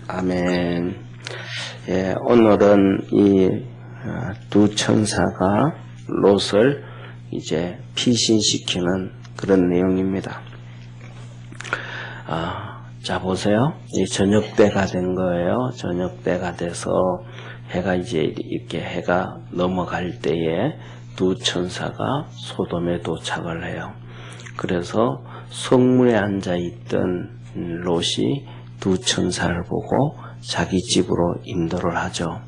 아멘. 예, 오늘은 이 두 천사가 롯을 이제 피신시키는 그런 내용입니다. 자, 보세요. 이 저녁 때가 된 거예요. 저녁 때가 돼서 해가 이제 이렇게 해가 넘어갈 때에 두 천사가 소돔에 도착을 해요. 그래서 성문에 앉아있던 롯이 두 천사를 보고 자기 집으로 인도를 하죠.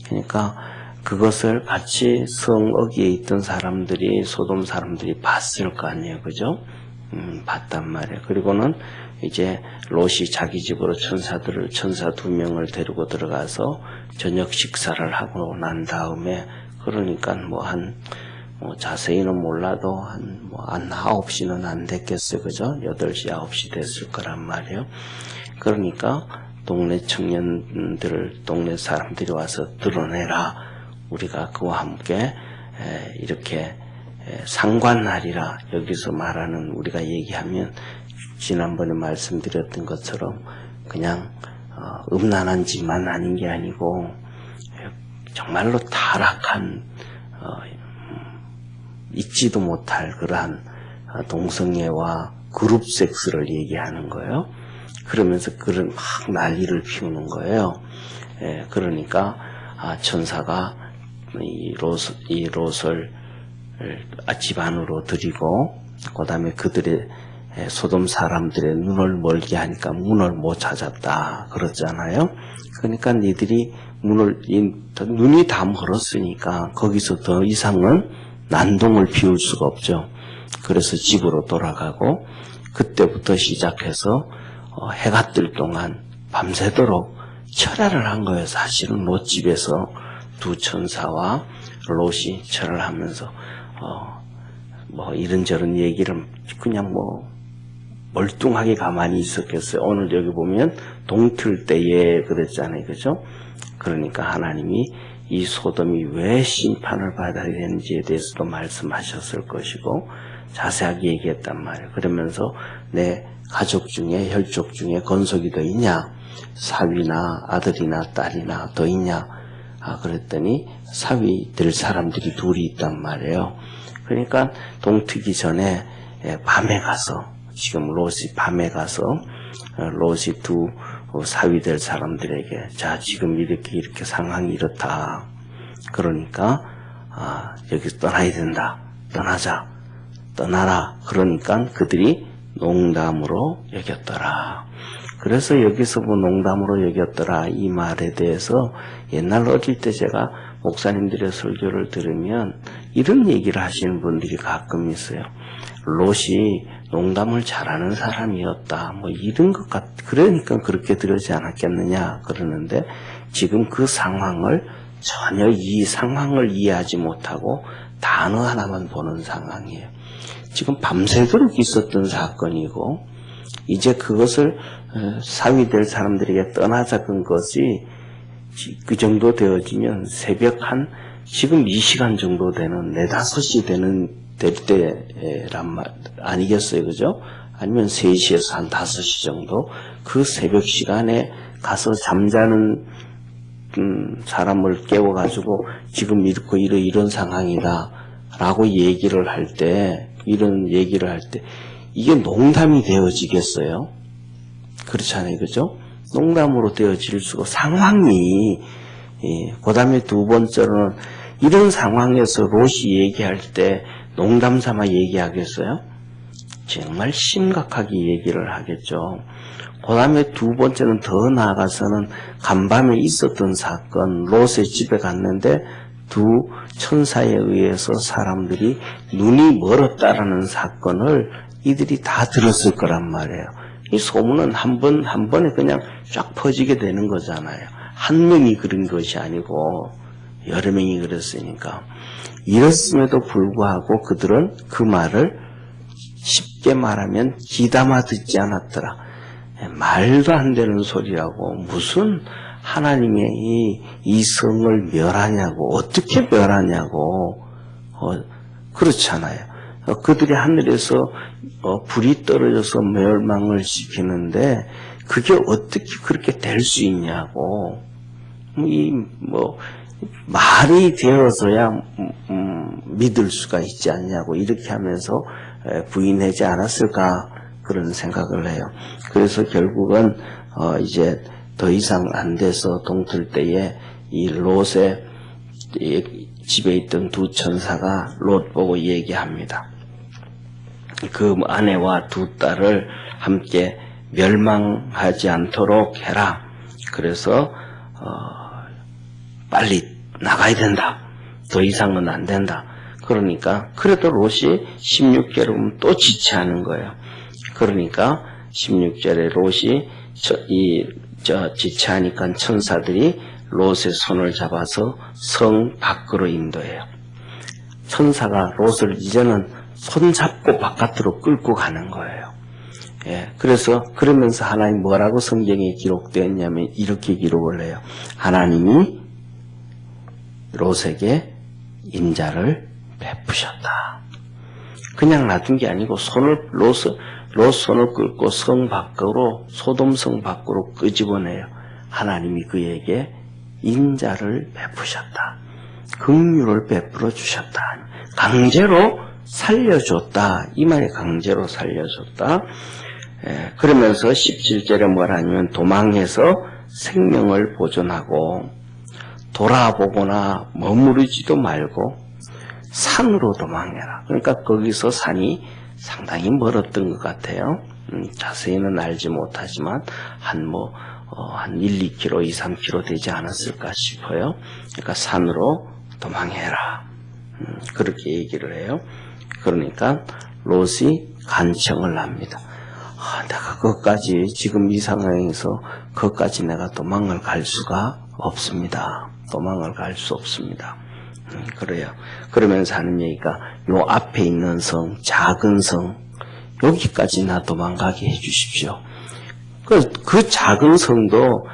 그러니까 그것을 같이 성어기에 있던 사람들이, 소돔 사람들이 봤을 거 아니에요. 그죠? 봤단 말이에요. 그리고는 이제 롯이 자기 집으로 천사 2명을 데리고 들어가서 저녁 식사를 하고 난 다음에, 그러니까 자세히는 몰라도 한 9시는 안 됐겠어요. 그죠? 8시, 9시 됐을 거란 말이에요. 그러니까 동네 청년들, 동네 사람들이 와서 드러내라. 우리가 그와 함께 이렇게 상관하리라. 여기서 말하는, 우리가 얘기하면 지난번에 말씀드렸던 것처럼 그냥 음란한 짓만 아닌 게 아니고 정말로 타락한 잊지도 못할 그러한 동성애와 그룹 섹스를 얘기하는 거예요. 그러면서 그런 막 난리를 피우는 거예요. 그러니까 천사가 이 롯을 집 안으로 들이고, 그 다음에 그들의 소돔 사람들의 눈을 멀게 하니까 문을 못 찾았다 그랬잖아요. 그러니까 니들이 눈이 다 멀었으니까 거기서 더 이상은 난동을 피울 수가 없죠. 그래서 집으로 돌아가고, 그때부터 시작해서 해가 뜰 동안 밤새도록 철야를 한 거예요. 사실은 롯 집에서 두 천사와 롯이 철을 하면서 이런저런 얘기를 그냥 멀뚱하게 가만히 있었겠어요. 오늘 여기 보면 동틀 때에 그랬잖아요. 그죠? 그러니까 하나님이 이 소돔이 왜 심판을 받아야 되는지에 대해서도 말씀하셨을 것이고 자세하게 얘기했단 말이에요. 그러면서 내 가족 중에, 혈족 중에 건속이 더 있냐? 사위나 아들이나 딸이나 더 있냐? 그랬더니 사위 될 사람들이 둘이 있단 말이에요. 그러니까 동트기 전에 밤에 가서, 지금 롯이 밤에 가서 롯이 두 사위 될 사람들에게, 자, 지금 이렇게 상황이 이렇다. 그러니까 여기서 떠나야 된다. 떠나자. 떠나라. 그러니까 그들이 농담으로 여겼더라. 그래서 여기서 농담으로 여겼더라 이 말에 대해서 옛날 어릴 때 제가 목사님들의 설교를 들으면 이런 얘기를 하시는 분들이 가끔 있어요. 롯이 농담을 잘하는 사람이었다. 이런 것 그러니까 그렇게 들으지 않았겠느냐 그러는데, 지금 그 상황을 전혀 이 상황을 이해하지 못하고 단어 하나만 보는 상황이에요. 지금 밤새도록 있었던 사건이고, 이제 그것을 사위 될 사람들에게 떠나자 건 것이 그 정도 되어지면 새벽 지금 이 시간 정도 되는 4, 5시 될 때란 말 아니겠어요. 그죠? 아니면 3시에서 한 5시 정도 그 새벽 시간에 가서 잠자는 사람을 깨워가지고 지금 이런 상황이다 라고 얘기를 할 때, 이게 농담이 되어지겠어요? 그렇잖아요. 그죠? 농담으로 되어질 수가, 상황이, 그 다음에 두 번째로는 이런 상황에서 롯이 얘기할 때 농담 삼아 얘기하겠어요? 정말 심각하게 얘기를 하겠죠. 그 다음에 두 번째는 더 나아가서는 간밤에 있었던 사건, 롯의 집에 갔는데 두 천사에 의해서 사람들이 눈이 멀었다라는 사건을 이들이 다 들었을 거란 말이에요. 이 소문은 한 번에 그냥 쫙 퍼지게 되는 거잖아요. 한 명이 그런 것이 아니고 여러 명이 그랬으니까. 이랬음에도 불구하고 그들은 그 말을 쉽게 말하면 귀담아 듣지 않았더라. 말도 안 되는 소리라고, 무슨 하나님의 이 성을 멸하냐고, 어떻게 멸하냐고, 그렇잖아요. 그들이 하늘에서 불이 떨어져서 멸망을 시키는데 그게 어떻게 그렇게 될 될 수 있냐고. 말이 되어서야 믿을 수가 있지 않냐고 이렇게 하면서 부인하지 않았을까 그런 생각을 해요. 그래서 결국은 이제 더 이상 안 돼서 동틀 때에 이 롯의 집에 있던 두 천사가 롯 보고 얘기합니다. 그 아내와 두 딸을 함께 멸망하지 않도록 해라. 그래서 빨리 나가야 된다. 더 이상은 안 된다. 그러니까 그래도 롯이 16절에 보면 또 지체하는 거예요. 그러니까 16절에 롯이 지체하니까 천사들이 롯의 손을 잡아서 성 밖으로 인도해요. 천사가 롯을 이제는 손잡고 바깥으로 끌고 가는 거예요. 예, 그러면서 하나님 뭐라고 성경에 기록되어 있냐면 이렇게 기록을 해요. 하나님이 롯에게 인자를 베푸셨다. 그냥 놔둔 게 아니고 롯 손을 끌고 성 밖으로 소돔성 밖으로 끄집어내요. 하나님이 그에게 인자를 베푸셨다. 긍휼을 베풀어 주셨다. 강제로 살려줬다. 이 말이 강제로 살려줬다. 그러면서 17절에 뭐라냐면 도망해서 생명을 보존하고 돌아보거나 머무르지도 말고 산으로 도망해라. 그러니까 거기서 산이 상당히 멀었던 것 같아요. 자세히는 알지 못하지만 한 1, 2km, 2, 3km 되지 않았을까 싶어요. 그러니까 산으로 도망해라. 그렇게 얘기를 해요. 그러니까 롯이 간청을 합니다. 내가 그것까지 지금 이 상황에서 그것까지 내가 도망을 갈 수가 없습니다. 도망을 갈 수 없습니다. 그래요. 그러면서 하는 얘기가 요 앞에 있는 성, 작은 성 여기까지 나 도망가게 해주십시오. 그 작은 성도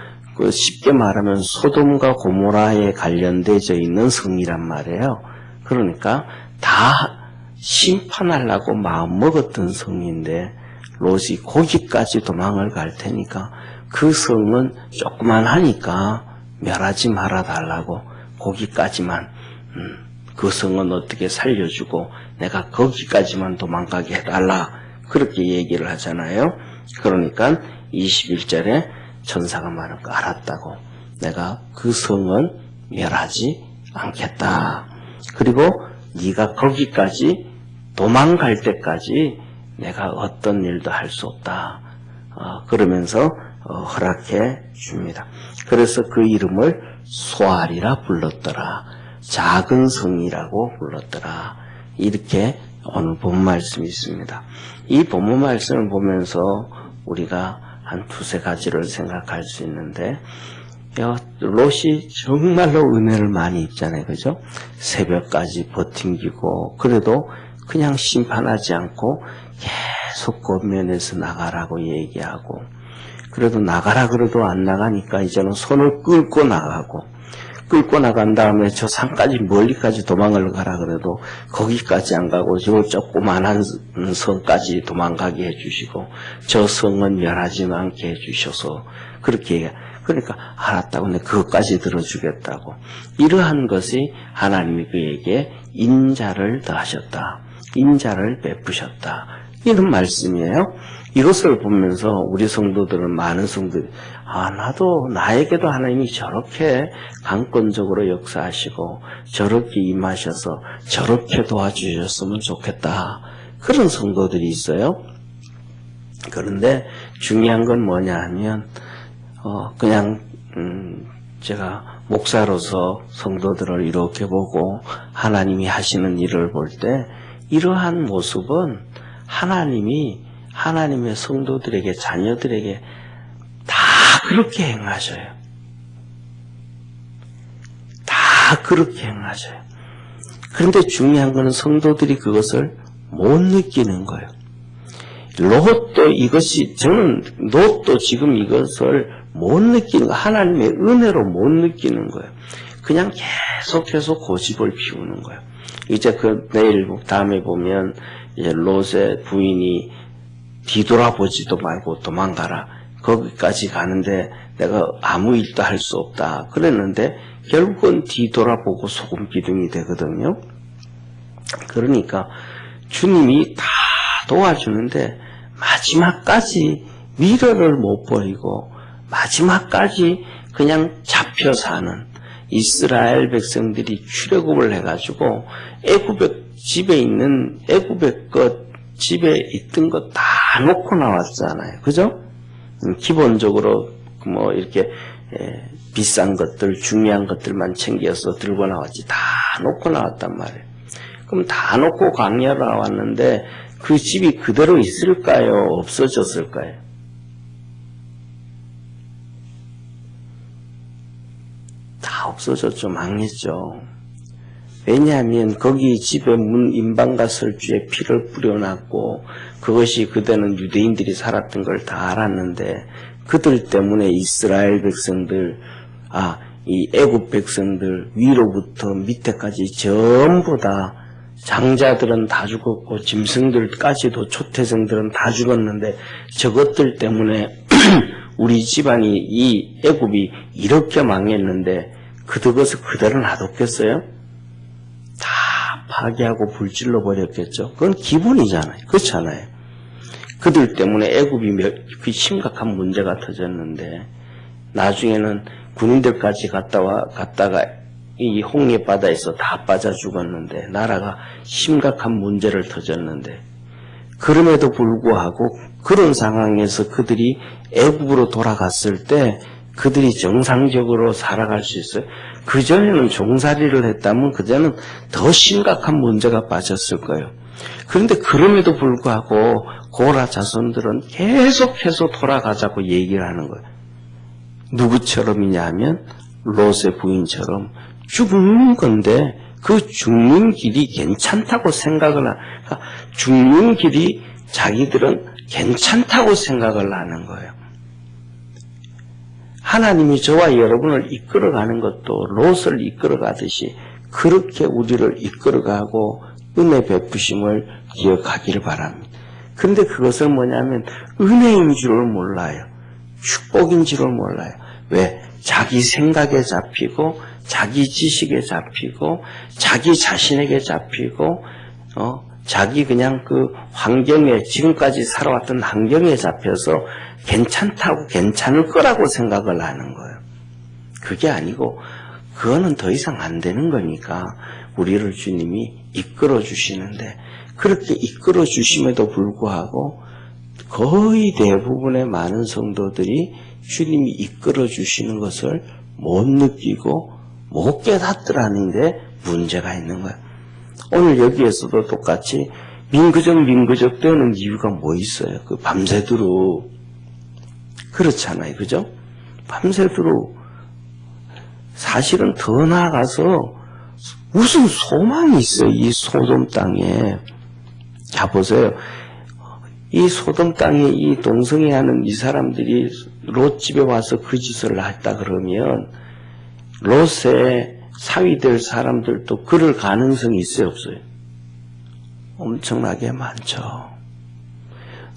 쉽게 말하면 소돔과 고모라에 관련되어 있는 성이란 말이에요. 그러니까 다 심판하려고 마음먹었던 성인데 롯이 거기까지 도망을 갈 테니까 그 성은 조그만 하니까 멸하지 말아달라고 거기까지만 그 성은 어떻게 살려주고 내가 거기까지만 도망가게 해달라 그렇게 얘기를 하잖아요. 그러니까 21절에 천사가 말한 거 알았다고 내가 그 성은 멸하지 않겠다. 그리고 네가 거기까지 도망갈 때까지 내가 어떤 일도 할 수 없다. 그러면서 허락해 줍니다. 그래서 그 이름을 소알이라 불렀더라. 작은 성이라고 불렀더라. 이렇게 오늘 본 말씀이 있습니다. 이 본문 말씀을 보면서 우리가 한 두세 가지를 생각할 수 있는데 롯이 정말로 은혜를 많이 입잖아요. 그죠? 새벽까지 버팅기고 그래도 그냥 심판하지 않고 계속 권면해서 나가라고 얘기하고 그래도 나가라 그래도 안 나가니까 이제는 손을 끌고 나가고 끌고 나간 다음에 저 산까지 멀리까지 도망을 가라 그래도 거기까지 안 가고 저 조그만한 성까지 도망가게 해주시고 저 성은 멸하지 않게 해주셔서 그렇게 그러니까 알았다고 내가 그것까지 들어주겠다고 이러한 것이 하나님이 그에게 인자를 더하셨다. 인자를 베푸셨다. 이런 말씀이에요. 이것을 보면서 우리 성도들은 많은 성도들이 나에게도 하나님이 저렇게 강권적으로 역사하시고 저렇게 임하셔서 저렇게 도와주셨으면 좋겠다. 그런 성도들이 있어요. 그런데 중요한 건 뭐냐 하면 그냥 제가 목사로서 성도들을 이렇게 보고 하나님이 하시는 일을 볼 때 이러한 모습은 하나님이 하나님의 성도들에게 자녀들에게 다 그렇게 행하셔요. 다 그렇게 행하셔요. 그런데 중요한 것은 성도들이 그것을 못 느끼는 거예요. 롯도 지금 이것을 못 느끼는 거예요. 하나님의 은혜로 못 느끼는 거예요. 그냥 계속해서 고집을 피우는 거예요. 이제 다음에 보면 이제 롯의 부인이 뒤돌아보지도 말고 도망가라. 거기까지 가는데 내가 아무 일도 할 수 없다. 그랬는데 결국은 뒤돌아보고 소금 기둥이 되거든요. 그러니까 주님이 다 도와주는데 마지막까지 미련을 못 버리고 마지막까지 그냥 잡혀 사는 이스라엘 백성들이 출애굽을 해가지고 애굽의 집에 있는 애굽의 것 집에 있던 거 다 놓고 나왔잖아요. 그죠? 기본적으로 뭐 이렇게 비싼 것들, 중요한 것들만 챙겨서 들고 나왔지 다 놓고 나왔단 말이에요. 그럼 다 놓고 광야로 나왔는데 그 집이 그대로 있을까요? 없어졌을까요? 다 없어졌죠. 망했죠. 왜냐하면 거기 집에 문 임방과 설주에 피를 뿌려놨고 그것이 그때는 유대인들이 살았던 걸 다 알았는데 그들 때문에 이스라엘 백성들, 이 애굽 백성들 위로부터 밑에까지 전부 다 장자들은 다 죽었고 짐승들까지도 초태생들은 다 죽었는데 저것들 때문에 우리 집안이 이 애굽이 이렇게 망했는데 그것을 그대로 놔뒀겠어요? 다 파괴하고 불질러 버렸겠죠. 그건 기본이잖아요. 그렇잖아요. 그들 때문에 애굽이 심각한 문제가 터졌는데 나중에는 군인들까지 갔다가 이 홍해 바다에서 다 빠져 죽었는데 나라가 심각한 문제를 터졌는데 그럼에도 불구하고 그런 상황에서 그들이 애굽으로 돌아갔을 때 그들이 정상적으로 살아갈 수 있어요. 그전에는 종살이를 했다면 그전에는 더 심각한 문제가 빠졌을 거예요. 그런데 그럼에도 불구하고 고라 자손들은 계속해서 돌아가자고 얘기를 하는 거예요. 누구처럼이냐 하면 롯의 부인처럼 죽는 건데 그 죽는 길이 괜찮다고 생각을 그러니까 죽는 길이 자기들은 괜찮다고 생각을 하는 거예요. 하나님이 저와 여러분을 이끌어가는 것도 롯을 이끌어가듯이 그렇게 우리를 이끌어가고 은혜 베푸심을 기억하기를 바랍니다. 그런데 그것은 뭐냐면 은혜인 줄을 몰라요. 축복인 줄을 몰라요. 왜? 자기 생각에 잡히고 자기 지식에 잡히고 자기 자신에게 잡히고 자기 그냥 그 환경에 지금까지 살아왔던 환경에 잡혀서 괜찮다고 괜찮을 거라고 생각을 하는 거예요. 그게 아니고 그거는 더 이상 안 되는 거니까 우리를 주님이 이끌어 주시는데 그렇게 이끌어 주심에도 불구하고 거의 대부분의 많은 성도들이 주님이 이끌어 주시는 것을 못 느끼고 못 깨닫더라는 게 문제가 있는 거예요. 오늘 여기에서도 똑같이 민그적 되는 이유가 뭐 있어요? 그 밤새도록 그렇잖아요. 그죠? 밤새도록 사실은 더 나아가서 무슨 소망이 있어요. 이 소돔 땅에. 자 보세요. 이 소돔 땅에 이 동성애하는 이 사람들이 롯 집에 와서 그 짓을 했다 그러면 롯의 사위될 사람들도 그럴 가능성이 있어요, 없어요? 엄청나게 많죠.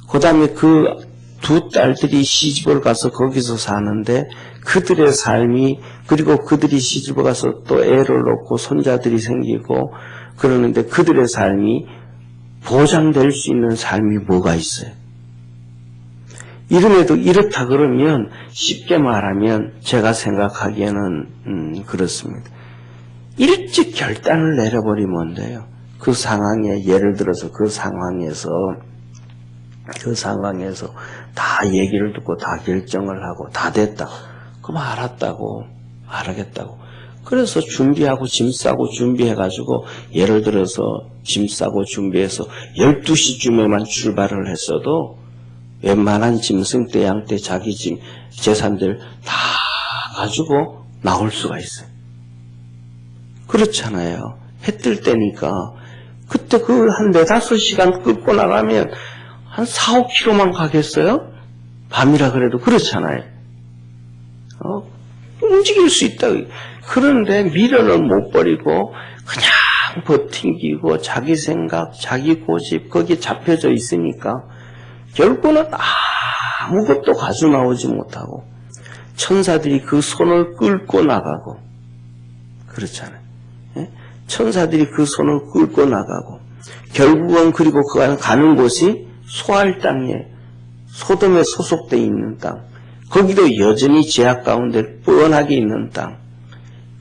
그 다음에 그 두 딸들이 시집을 가서 거기서 사는데 그들의 삶이 그리고 그들이 시집을 가서 또 애를 낳고 손자들이 생기고 그러는데 그들의 삶이 보장될 수 있는 삶이 뭐가 있어요? 이름에도 이렇다 그러면 쉽게 말하면 제가 생각하기에는 그렇습니다. 일찍 결단을 내려버리면 돼요. 그 상황에 예를 들어서 그 상황에서 다 얘기를 듣고 다 결정을 하고 다 됐다. 그럼 알았겠다고. 그래서 준비하고 짐 싸고 준비해가지고 예를 들어서 짐 싸고 준비해서 12시쯤에만 출발을 했어도 웬만한 짐승 떼, 양 떼, 자기 짐, 재산들 다 가지고 나올 수가 있어요. 그렇잖아요. 해 뜰 때니까. 그때 그 한 4-5시간 끌고 나가면 한 4-5km만 가겠어요? 밤이라 그래도 그렇잖아요. 움직일 수 있다. 그런데 미련을 못 버리고 그냥 버팅기고 자기 생각, 자기 고집 거기에 잡혀져 있으니까 결국은 아무것도 가져 나오지 못하고 천사들이 그 손을 끌고 나가고 그렇잖아요. 예? 천사들이 그 손을 끌고 나가고 결국은 그리고 그 가는 곳이 소알 땅에 소돔에 소속되어 있는 땅, 거기도 여전히 제약 가운데 뻔하게 있는 땅.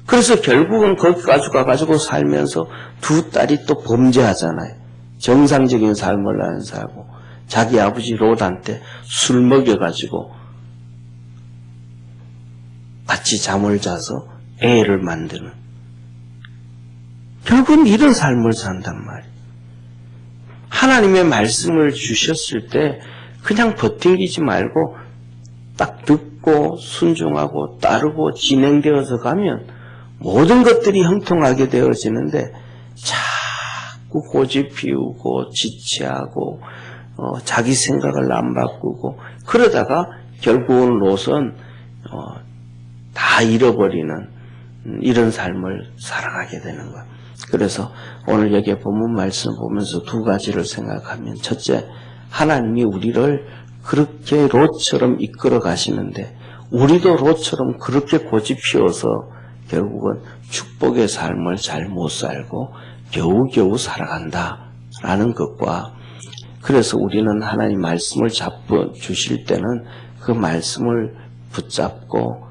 그래서 결국은 거기까지 가가지고 살면서 두 딸이 또 범죄하잖아요. 정상적인 삶을 안 살고 자기 아버지 롯한테 술 먹여가지고 같이 잠을 자서 애를 만드는, 결국은 이런 삶을 산단 말이에요. 하나님의 말씀을 주셨을 때 그냥 버팅기지 말고 딱 듣고 순종하고 따르고 진행되어서 가면 모든 것들이 형통하게 되어지는데 자꾸 고집 피우고 지체하고 자기 생각을 안 바꾸고 그러다가 결국은 롯은 다 잃어버리는 이런 삶을 살아가게 되는 거야. 그래서 오늘 여기에 본문 말씀 보면서 두 가지를 생각하면, 첫째, 하나님이 우리를 그렇게 롯처럼 이끌어 가시는데 우리도 롯처럼 그렇게 고집 피워서 결국은 축복의 삶을 잘 못 살고 겨우겨우 살아간다라는 것과, 그래서 우리는 하나님 말씀을 잡고 주실 때는 그 말씀을 붙잡고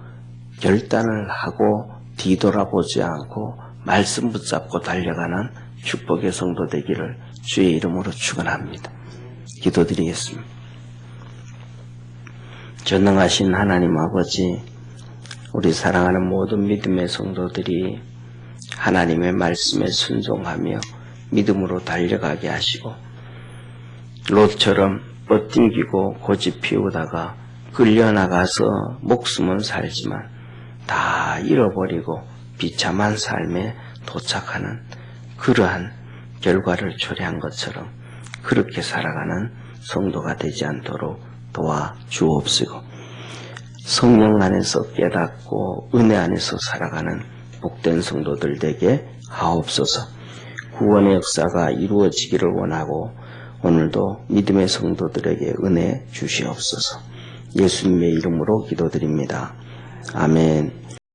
결단을 하고 뒤돌아보지 않고 말씀 붙잡고 달려가는 축복의 성도 되기를 주의 이름으로 축원합니다. 기도드리겠습니다. 전능하신 하나님 아버지, 우리 사랑하는 모든 믿음의 성도들이 하나님의 말씀에 순종하며 믿음으로 달려가게 하시고 롯처럼 뻗팅기고 고집 피우다가 끌려나가서 목숨은 살지만 다 잃어버리고 비참한 삶에 도착하는 그러한 결과를 초래한 것처럼 그렇게 살아가는 성도가 되지 않도록 도와 주옵시고, 성령 안에서 깨닫고 은혜 안에서 살아가는 복된 성도들 되게 하옵소서. 구원의 역사가 이루어지기를 원하고 오늘도 믿음의 성도들에게 은혜 주시옵소서. 예수님의 이름으로 기도드립니다. 아멘.